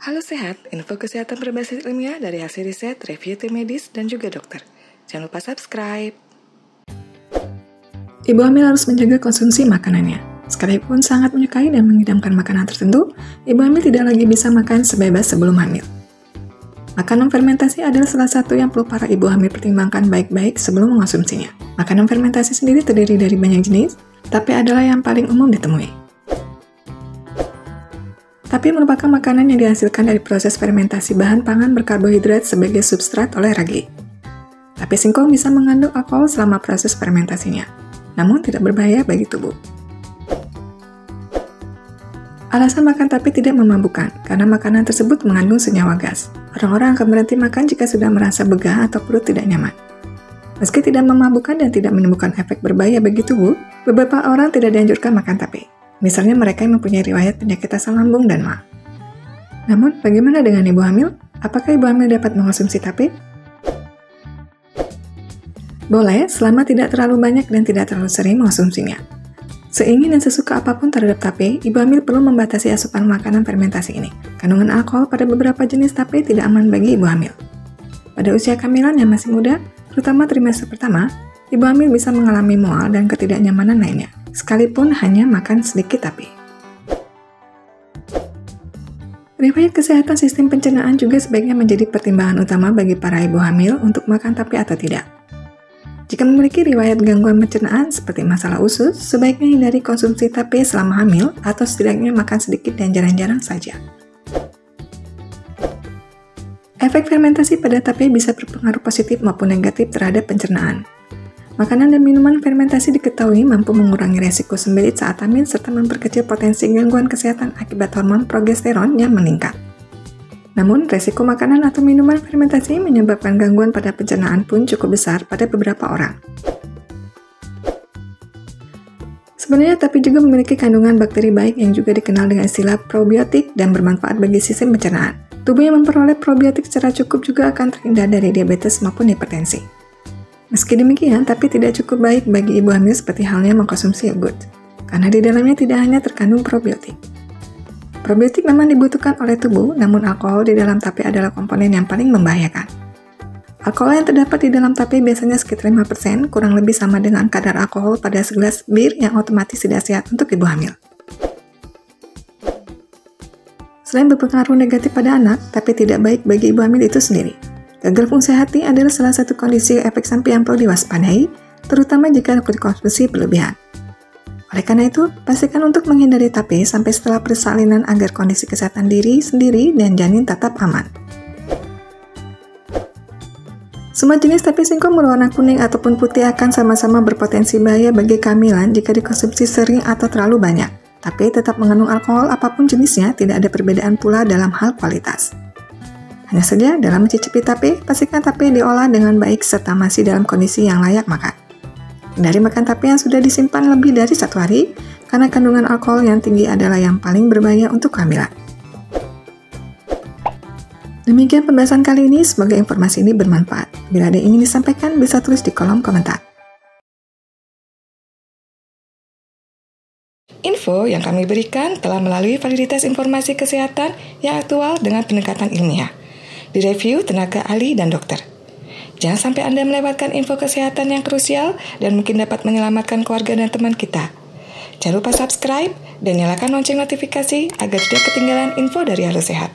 Halo Sehat, info kesehatan berbasis ilmiah dari hasil riset, review tim medis, dan juga dokter. Jangan lupa subscribe. Ibu hamil harus menjaga konsumsi makanannya. Sekalipun sangat menyukai dan mengidamkan makanan tertentu, ibu hamil tidak lagi bisa makan sebebas sebelum hamil. Makanan fermentasi adalah salah satu yang perlu para ibu hamil pertimbangkan baik-baik sebelum mengonsumsinya. Makanan fermentasi sendiri terdiri dari banyak jenis, tapi adalah yang paling umum ditemui. Tapi merupakan makanan yang dihasilkan dari proses fermentasi bahan pangan berkarbohidrat sebagai substrat oleh ragi. Tapi singkong bisa mengandung alkohol selama proses fermentasinya, namun tidak berbahaya bagi tubuh. Alasan makan tape tidak memabukkan, karena makanan tersebut mengandung senyawa gas. Orang-orang akan berhenti makan jika sudah merasa begah atau perut tidak nyaman. Meski tidak memabukkan dan tidak menimbulkan efek berbahaya bagi tubuh, beberapa orang tidak dianjurkan makan tape. Misalnya mereka yang mempunyai riwayat penyakit asam lambung dan MA. Namun, bagaimana dengan ibu hamil? Apakah ibu hamil dapat mengonsumsi tape? Boleh, selama tidak terlalu banyak dan tidak terlalu sering mengonsumsinya. Seingin dan sesuka apapun terhadap tape, ibu hamil perlu membatasi asupan makanan fermentasi ini. Kandungan alkohol pada beberapa jenis tape tidak aman bagi ibu hamil. Pada usia kehamilan yang masih muda, terutama trimester pertama, ibu hamil bisa mengalami mual dan ketidaknyamanan lainnya, sekalipun hanya makan sedikit tape. Riwayat kesehatan sistem pencernaan juga sebaiknya menjadi pertimbangan utama bagi para ibu hamil untuk makan tape atau tidak. Jika memiliki riwayat gangguan pencernaan seperti masalah usus, sebaiknya hindari konsumsi tape selama hamil atau setidaknya makan sedikit dan jarang-jarang saja. Efek fermentasi pada tape bisa berpengaruh positif maupun negatif terhadap pencernaan. Makanan dan minuman fermentasi diketahui mampu mengurangi resiko sembelit saat hamil serta memperkecil potensi gangguan kesehatan akibat hormon progesteron yang meningkat. Namun, resiko makanan atau minuman fermentasi menyebabkan gangguan pada pencernaan pun cukup besar pada beberapa orang. Sebenarnya tape juga memiliki kandungan bakteri baik yang juga dikenal dengan istilah probiotik dan bermanfaat bagi sistem pencernaan. Tubuh yang memperoleh probiotik secara cukup juga akan terhindar dari diabetes maupun hipertensi. Meski demikian, tape tidak cukup baik bagi ibu hamil seperti halnya mengkonsumsi yogurt, karena di dalamnya tidak hanya terkandung probiotik. Probiotik memang dibutuhkan oleh tubuh, namun alkohol di dalam tape adalah komponen yang paling membahayakan. Alkohol yang terdapat di dalam tape biasanya sekitar 5%, kurang lebih sama dengan kadar alkohol pada segelas bir yang otomatis tidak sehat untuk ibu hamil. Selain berpengaruh negatif pada anak, tape tidak baik bagi ibu hamil itu sendiri. Gagal fungsi hati adalah salah satu kondisi efek samping yang perlu diwaspadai, terutama jika dikonsumsi berlebihan. Oleh karena itu, pastikan untuk menghindari tape sampai setelah persalinan agar kondisi kesehatan diri sendiri dan janin tetap aman. Semua jenis tape singkong berwarna kuning ataupun putih akan sama-sama berpotensi bahaya bagi kehamilan jika dikonsumsi sering atau terlalu banyak. Tape tetap mengandung alkohol apapun jenisnya, tidak ada perbedaan pula dalam hal kualitas. Hanya saja, dalam mencicipi tape, pastikan tape diolah dengan baik serta masih dalam kondisi yang layak makan. Hindari makan tape yang sudah disimpan lebih dari 1 hari, karena kandungan alkohol yang tinggi adalah yang paling berbahaya untuk kehamilan. Demikian pembahasan kali ini, semoga informasi ini bermanfaat. Bila ada yang ingin disampaikan, bisa tulis di kolom komentar. Info yang kami berikan telah melalui validitas informasi kesehatan yang aktual dengan pendekatan ilmiah, direview tenaga ahli dan dokter. Jangan sampai Anda melewatkan info kesehatan yang krusial dan mungkin dapat menyelamatkan keluarga dan teman kita. Jangan lupa subscribe dan nyalakan lonceng notifikasi agar tidak ketinggalan info dari Halo Sehat.